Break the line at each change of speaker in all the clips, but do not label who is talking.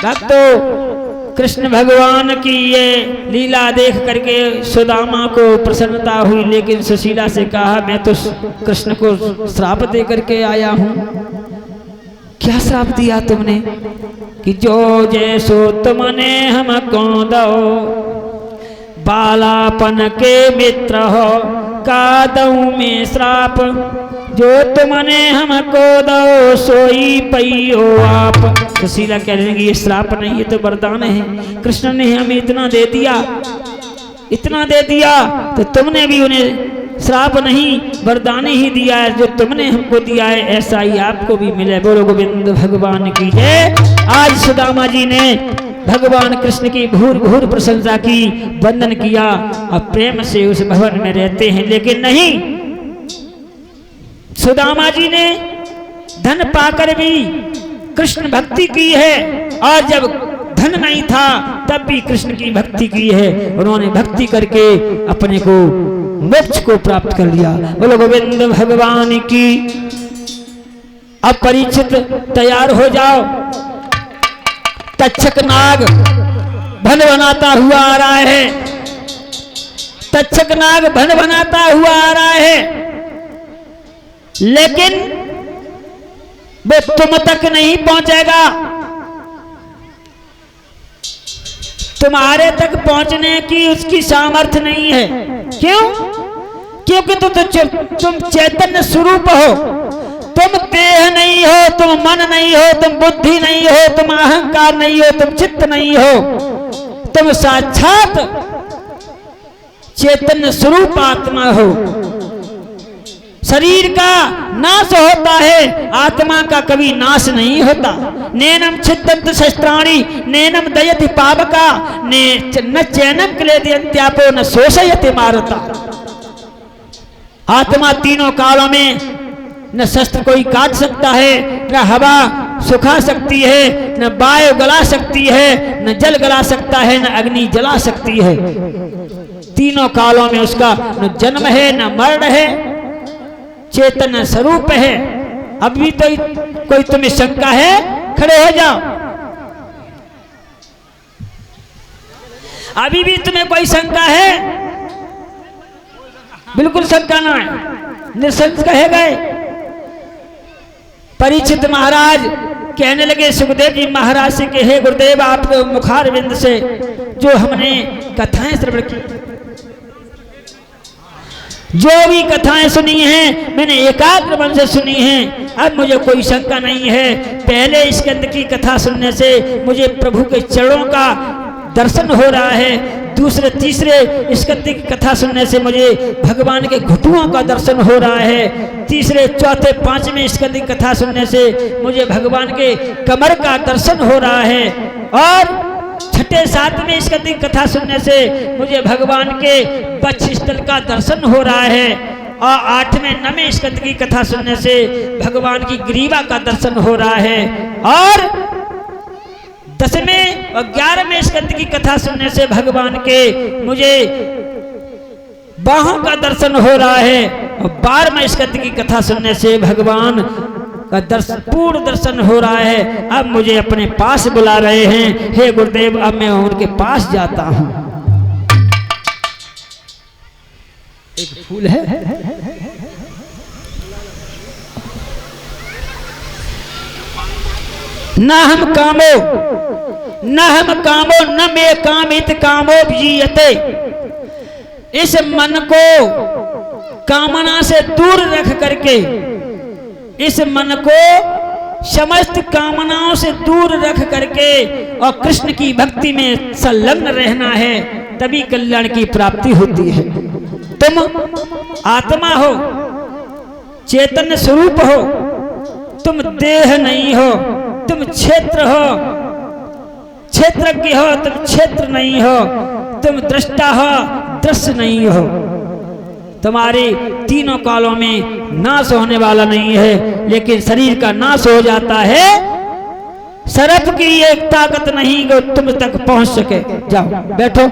भक्तों, कृष्ण भगवान की ये लीला देख करके सुदामा को प्रसन्नता हुई, लेकिन सुशीला से कहा मैं तो कृष्ण को श्राप दे करके आया हूँ। क्या श्राप दिया तुमने? कि जो जैसो तुमने हमको दो, बालापन के मित्र हो का दऊ में श्राप, जो तुमने हमको दो सोई पइयो आप। सुशीला कह रही है ये श्राप नहीं, ये तो वरदान है। कृष्ण ने हमें इतना दे दिया, इतना दे दिया, तो तुमने भी उन्हें श्राप नहीं वरदान ही दिया है। जो तुमने हमको दिया है ऐसा ही आपको भी मिले। बोलो गोविंद भगवान की जय। आज सुदामा जी ने भगवान कृष्ण की भूर भूर प्रशंसा की, वंदन किया और प्रेम से उस भवन में रहते हैं। लेकिन नहीं, सुदामा जी ने धन पाकर भी कृष्ण भक्ति की है, और जब धन नहीं था तब भी कृष्ण की भक्ति की है। उन्होंने भक्ति करके अपने को मोक्ष को प्राप्त कर लिया। बोलो गोविंद भगवान की। अब परीक्षित तैयार हो जाओ, तक्षक नाग भन बनाता हुआ आ रहा है। तक्षक नाग भन बनाता हुआ आ रहा है, लेकिन वो तुम तक नहीं पहुंचेगा। तुम्हारे तक पहुंचने की उसकी सामर्थ्य नहीं है। क्यों? क्योंकि तुम चैतन्य स्वरूप हो। तुम देह नहीं हो, तुम मन नहीं हो, तुम बुद्धि नहीं हो, तुम अहंकार नहीं हो, तुम चित्त नहीं हो। तुम साक्षात चैतन्य स्वरूप आत्मा हो। शरीर का नाश होता है, आत्मा का कभी नाश नहीं होता। नैनम छिद्दन्त शस्त्राणि नैनम दयति पावका न चैनम क्लेदयन्त्यापो न शोषयति मारुता। आत्मा तीनों कालों में न शस्त्र कोई काट सकता है, न हवा सुखा सकती है, न वायु गला सकती है, न जल गला सकता है, न अग्नि जला सकती है। तीनों कालों में उसका न जन्म है न मरण है, चेतन स्वरूप है। अभी तो कोई तुम्हें शंका है? खड़े हो जाओ। अभी भी तुम्हें कोई शंका है? बिल्कुल शंका ना है, निसंशय कहे गए। परीक्षित महाराज कहने लगे सुखदेव जी महाराज से कि हे गुरुदेव, आपके मुखारविंद से जो हमने कथाएं श्रवण की, जो भी कथाएं सुनी हैं, मैंने एकाग्र मन से सुनी हैं। अब मुझे कोई शंका नहीं है। पहले स्कंद की कथा सुनने से मुझे प्रभु के चरणों का दर्शन हो रहा है। दूसरे तीसरे स्कंद की कथा सुनने से मुझे भगवान के घुटुओं का दर्शन हो रहा है। तीसरे चौथे पांचवें स्कंद की कथा सुनने से मुझे भगवान के कमर का दर्शन हो रहा है। और छठे सातवें स्कंद की कथा सुनने से मुझे भगवान के वक्षस्थल का दर्शन हो रहा है। और आठवें नवें स्कंद की कथा सुनने से भगवान की ग्रीवा का दर्शन हो रहा है। और 10वें और 11वें स्कंद की कथा सुनने से भगवान के मुझे बाहों का दर्शन हो रहा है। और 12वें स्कंद की कथा सुनने से भगवान का पूर्ण दर्शन हो रहा है। अब मुझे अपने पास बुला रहे हैं। हे गुरुदेव, अब मैं उनके पास जाता हूं। एक फूल है, न हम कामो न मे कामित कामो जीयते। इस मन को कामना से दूर रख करके, इस मन को समस्त कामनाओं से दूर रख करके और कृष्ण की भक्ति में संलग्न रहना है, तभी कल्याण की प्राप्ति होती है। तुम आत्मा हो, चैतन्य स्वरूप हो, तुम देह नहीं हो, तुम क्षेत्र हो, क्षेत्रज्ञ हो, तुम क्षेत्र नहीं हो, तुम दृष्टा हो, दृश्य नहीं हो। तुम्हारे तीनों कालों में नाश होने वाला नहीं है, लेकिन शरीर का नाश हो जाता है। सर्प की एक ताकत नहीं कि तुम तक पहुंच सके। जाओ बैठो।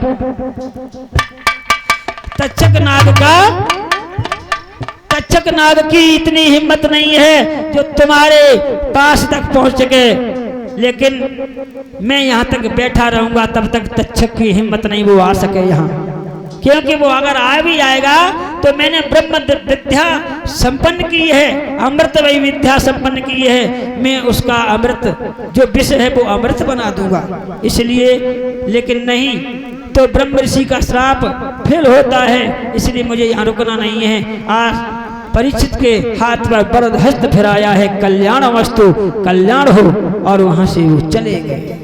तक्षक नाग की इतनी हिम्मत नहीं है जो तुम्हारे पास तक पहुंच सके। लेकिन मैं यहाँ तक बैठा रहूंगा तब तक तक्षक की हिम्मत नहीं वो आ सके यहाँ, क्योंकि वो अगर आ भी आएगा तो मैंने ब्रह्म विद्या संपन्न की है, अमृतमयी विद्या संपन्न की है, मैं उसका अमृत जो विष है वो अमृत बना दूंगा। इसलिए लेकिन नहीं तो ब्रह्म ऋषि का श्राप फेल होता है, इसलिए मुझे यहाँ रुकना नहीं है। आज परीक्षित के हाथ पर वरद हस्त फिराया है, कल्याण वस्तु कल्याण हो, और वहां से वो चले गए।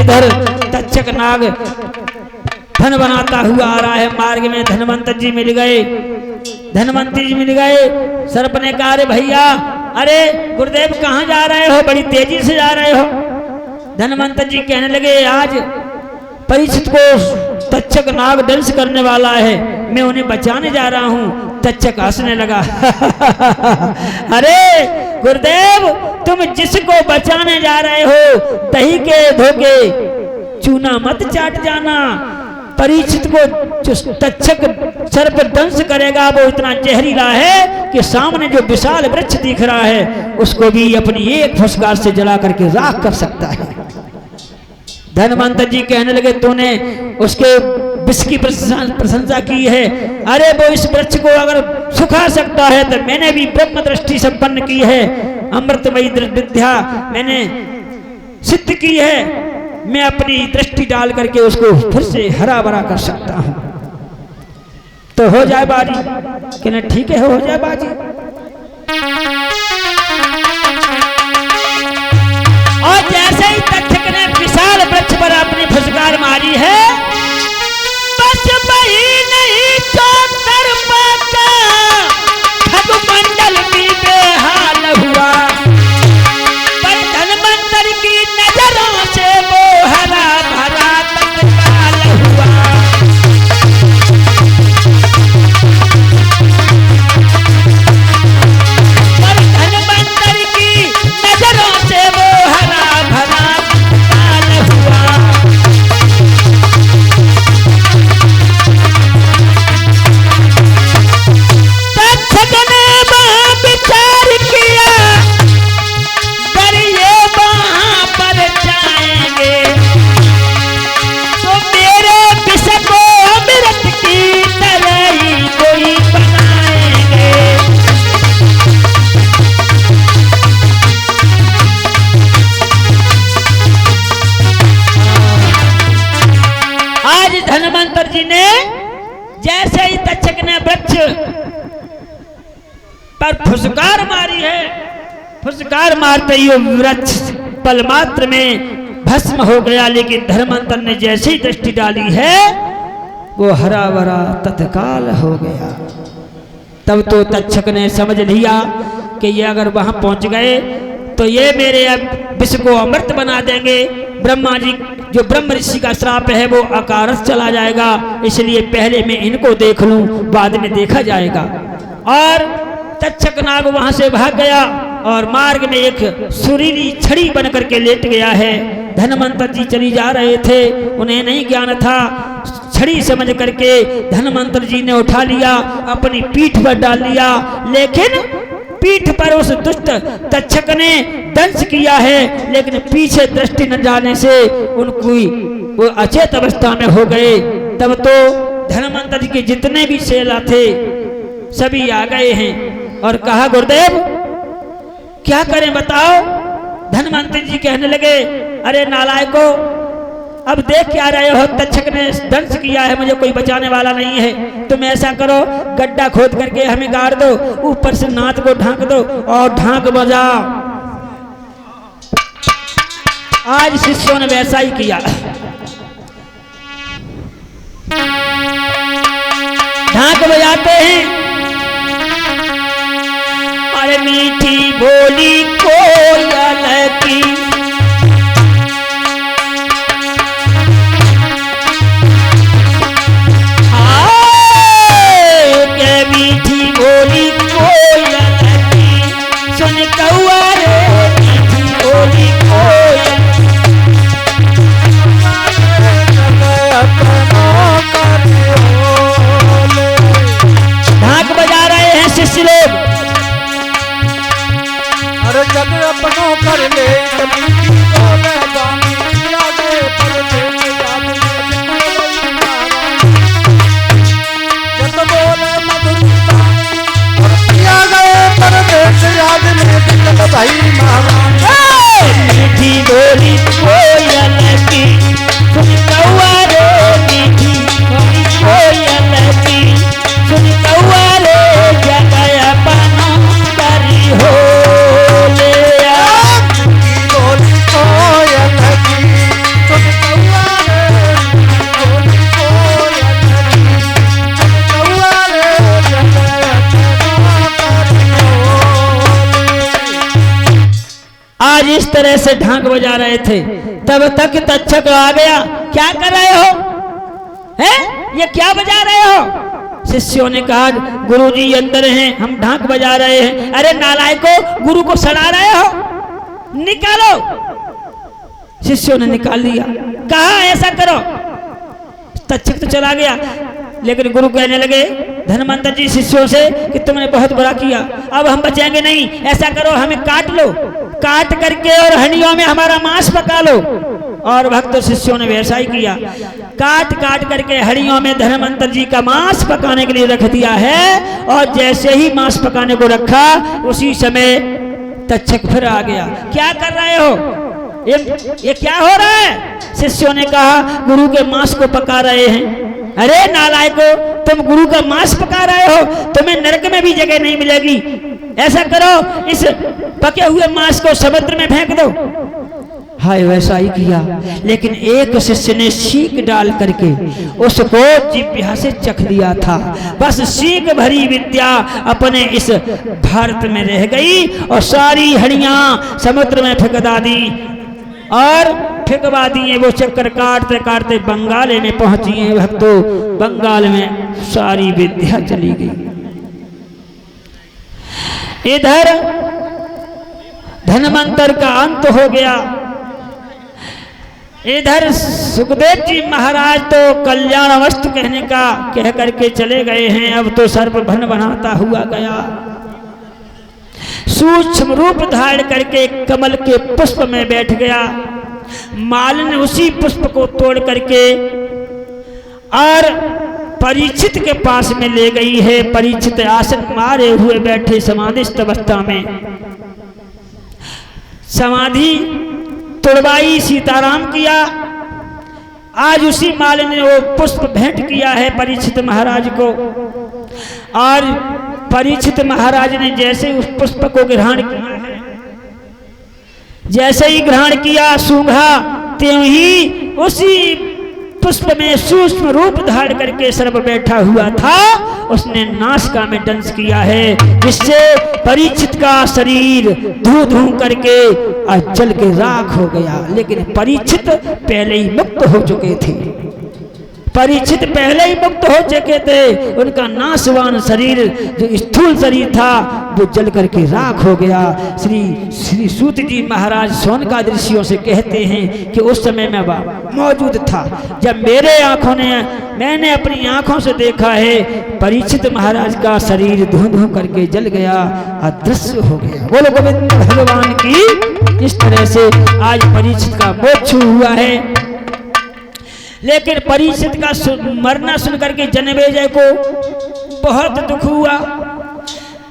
इधर तक्षक नाग धन बनाता हुआ आ रहा है, मार्ग में धनवंतर जी मिल गए। धनवंतर जी मिल गए, सर्प ने कहा अरे भैया, अरे गुरुदेव कहाँ जा रहे हो, बड़ी तेजी से जा रहे हो। धनवंतर जी कहने लगे आज परीक्षित को तक्षक नाग दंश करने वाला है, मैं उन्हें बचाने जा रहा हूँ। तक्षक हंसने लगा अरे गुरुदेव, तुम जिसको बचाने जा रहे हो दही के धोखे चूना मत चाट जाना। परीक्षित को जो तक्षक सर्प दंश करेगा वो इतना जहरीला है कि सामने जो विशाल वृक्ष दिख रहा है उसको भी अपनी एक फुसकार से जला करके राख कर सकता है। धनवंतर जी कहने लगे तूने उसके विष की प्रशंसा की है, अरे वो इस वृक्ष को अगर सुखा सकता है तो मैंने भी ब्रह्म दृष्टि संपन्न की है, अमृतमयी विद्या मैंने सिद्ध की है, मैं अपनी दृष्टि डाल करके उसको फिर से हरा भरा कर सकता हूं। तो हो जाए बाजी, कहने ठीक है हो जाए बाजी। और जैसे ही तक्षक ने विशाल वृक्ष पर अपनी फुसकार मारी है, बस वही नहीं तो सर्प का खगमंडल भी बेहाल हुआ, पर धनवंतर की नजरों से वो हरा भरा तत्काल हुआ। पर धनवंतर की नजरों से वो हरा भरा तत्काल हुआ। तक्षक ने वहाँ विचार किया, पर ये वहाँ पर जाएंगे तो मेरे विष को अमृत की तरह ही कोई बनाएंगे। आज धनवंतर जी ने जैसे ही तक्षक ने वृक्ष पर फुसकार मारी है, फुसकार मारते ही वो वृक्ष पल मात्र में भस्म हो गया, लेकिन धनवंतर ने जैसे ही दृष्टि डाली है वो हरा भरा तत्काल हो गया। तब तो तक्षक ने समझ लिया कि ये अगर वहां पहुंच गए तो ये मेरे अब विष को अमृत बना देंगे, ब्रह्मा जी जो ब्रह्म ऋषि का श्राप है वो अकारस चला जाएगा, इसलिए पहले मैं इनको देख लूं बाद में देखा जाएगा। और तक्षक नाग वहां से भाग गया और मार्ग में एक सुरीली छड़ी बन करके लेट गया है। धनवंतर जी चली जा रहे थे, उन्हें नहीं ज्ञान था, छड़ी समझ करके धनवंतर जी ने उठा लिया, अपनी पीठ पर डाल लिया, लेकिन पीठ पर उस दुष्ट तक्षक ने दंश किया है, लेकिन पीछे दृष्टि न जाने से उनको वो अचेत अवस्था में हो गए। तब तो धनवंतर जी के जितने भी चेला थे सभी आ गए हैं और कहा गुरुदेव क्या करें बताओ। धनवंतर जी कहने लगे अरे नालायको, अब देख क्या रहे हो, तक्षक ने दंश किया है, मुझे कोई बचाने वाला नहीं है, तुम ऐसा करो गड्ढा खोद करके हमें गाड़ दो, ऊपर से नाथ को ढांक दो और ढांक बजाओ। आज शिष्यों ने वैसा ही किया, ढांक बजाते हैं। अरे मीठी बोली कोयल की मीठी बोली कोयल की सुन कौआ रे, मीठी बोली कोयल। ढाक बजा रहे हैं शिष्य लोग।
अरे जग अपनों कर ले
तरह से ढाक बजा रहे थे, तब तक तक्षक आ गया। क्या कर रहे हो? हैं? ये क्या बजा रहे हो? शिष्यों ने कहा गुरुजी अंदर हैं, हम ढाक बजा रहे हैं। अरे नालायको, गुरु को सड़ा रहे हो, निकालो। शिष्यों ने निकाल लिया। कहा ऐसा करो। तक्षक तो चला गया, लेकिन गुरु कहने लगे धनवंतर जी शिष्यों से कि तुमने बहुत बुरा किया, अब हम बचेंगे नहीं। ऐसा करो, हमें काट लो, काट करके और हंडियों में हमारा मांस पका लो। और भक्त शिष्यों ने वैसा ही किया, काट काट करके हंडियों में धनवंतर जी का मांस पकाने के लिए रख दिया है। और जैसे ही मांस पकाने को रखा, उसी समय तक्षक फिर आ गया। क्या कर रहे हो? ये क्या हो रहा है? शिष्यों ने कहा गुरु के मांस को पका रहे हैं। अरे नालायको, तुम गुरु का मांस पका रहे हो, तुम्हें नरक में भी जगह नहीं मिलेगी। ऐसा करो, इस पके हुए मांस को समुद्र में फेंक दो। हाय, वैसा ही किया, लेकिन एक शिष्य ने सीख डाल करके उसको जिह्वा से चख लिया था। बस सीख भरी विद्या अपने इस भारत में रह गई और सारी हड़ियां समुद्र में फेंकवा दी। और फेंकवा दिए, वो चक्कर काटते काटते बंगाल में पहुंची है। भक्तों, बंगाल में सारी विद्या चली गई। इधर धनवंतर का अंत हो गया। इधर सुखदेव जी महाराज तो कल्याण वस्तु कहने का कह करके चले गए हैं। अब तो सर्प भन बनाता हुआ गया, सूक्ष्म रूप धारण करके कमल के पुष्प में बैठ गया। मालिन उसी पुष्प को तोड़ करके और परीक्षित के पास में ले गई है। परीक्षित आसन मारे हुए बैठे समाधिस्थ अवस्था में, समाधि तुड़वाई, सीताराम किया। आज उसी मालिन ने वो पुष्प भेंट किया है परीक्षित महाराज को। और परीक्षित महाराज ने जैसे उस पुष्प को ग्रहण किया है, जैसे ही ग्रहण किया, सूंघा, त्यों ही उसी पुष्प में सूक्ष्म रूप धारण करके सर्प बैठा हुआ था, उसने नासिका में दंश किया है, जिससे परीक्षित का शरीर धू धू करके जल के राख हो गया। लेकिन परीक्षित पहले ही मुक्त हो चुके थे, परीक्षित पहले ही मुक्त हो चुके थे। उनका नाशवान शरीर, जो स्थूल शरीर था, वो जल करके राख हो गया। श्री सूत जी महाराज सोनका ऋषियों से कहते हैं कि उस समय मैं मौजूद था, जब मैंने अपनी आंखों से देखा है, परीक्षित महाराज का शरीर धू धू करके जल गया, अदृश्य हो गया। बोलो गोविंद भगवान की। इस तरह से आज परीक्षित का मोक्ष हुआ है। लेकिन परीक्षित का मरना सुन करके जनमेजय को बहुत दुख हुआ।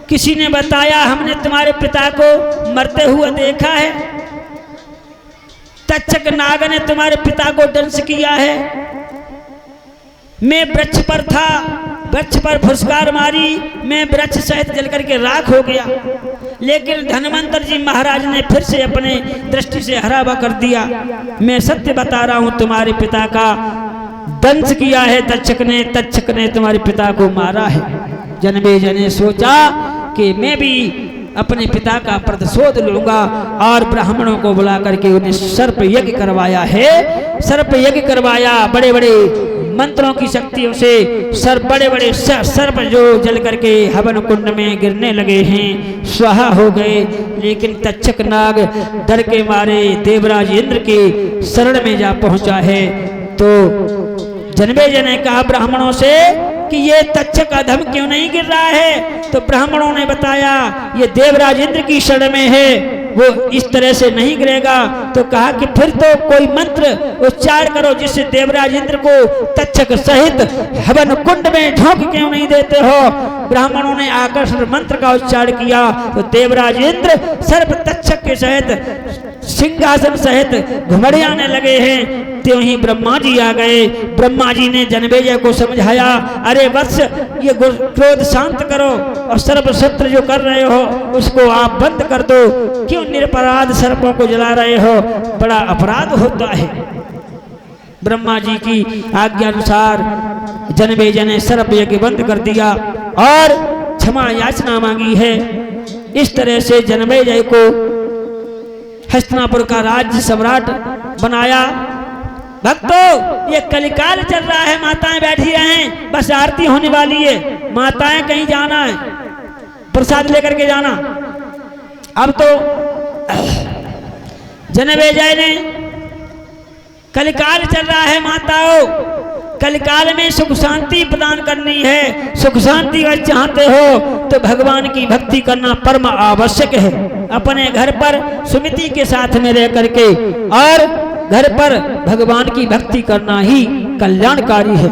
किसी ने बताया, हमने तुम्हारे पिता को मरते हुए देखा है, तक्षक नाग ने तुम्हारे पिता को दंश किया है। मैं वृक्ष पर था, वृक्ष पर फुसकार मारी, मैं वृक्ष सहित जल करके राख हो गया। लेकिन धनवंतर जी महाराज ने फिर से अपने दृष्टि से हरावा कर दिया। मैं सत्य बता रहा हूं, तुम्हारे पिता का दंश किया है तक्षक ने तुम्हारे पिता को मारा है। जनमेजय ने सोचा कि मैं भी अपने पिता का प्रतिशोध लूंगा, और ब्राह्मणों को बुला करके उन्हें सर्प यज्ञ करवाया है। सर्प यज्ञ करवाया, बड़े बड़े मंत्रों की शक्तियों से बड़े बड़े सर्प जो जल करके हवन कुंड में गिरने लगे हैं, स्वाहा हो गए। लेकिन तक्षक नाग डर के मारे देवराज इंद्र के शरण में जा पहुंचा है। तो जनमेजय ने कहा ब्राह्मणों से कि ये तक्षक अधम क्यों नहीं गिर रहा है? तो ब्राह्मणों ने बताया, ये देवराज इंद्र की शरण में है, वो इस तरह से नहीं गिरेगा। तो कहा कि फिर तो कोई मंत्र उच्चार करो, जिससे देवराज इंद्र को तक्षक सहित हवन कुंड में झोंक क्यों नहीं देते हो? ब्राह्मणों ने आकर्षण मंत्र का उच्चार किया, तो देवराज इंद्र सर्प तक्षक के सहित सिंहासन सहित घुमड़ियाने लगे हैं। त्यों ही ब्रह्मा जी आ गए। ब्रह्मा जी ने जनमेजय को समझाया, अरे वत्स, ये क्रोध शांत करो, और सर्प शस्त्र जो कर रहे हो उसको आप बंद कर दो। क्यों निरपराध सर्पों को जला रहे हो? बड़ा अपराध होता है। ब्रह्मा जी की आज्ञा अनुसार जनमेजय ने सर्प यज्ञ बंद कर दिया और क्षमा याचना मांगी है। इस तरह से जनमेजय को हस्तिनापुर का राज्य सम्राट बनाया। भक्तों, ये कलिकाल चल रहा है, माताएं बैठी हैं, बस आरती होने वाली है, माताएं कहीं जाना है, प्रसाद लेकर के जाना। अब तो जनमेजय ने, कलिकाल चल रहा है माताओं, कलिकाल में सुख शांति प्रदान करनी है। सुख शांति अगर चाहते हो तो भगवान की भक्ति करना परम आवश्यक है। अपने घर पर सुमिति के साथ में रह करके और घर पर भगवान की भक्ति करना ही कल्याणकारी है।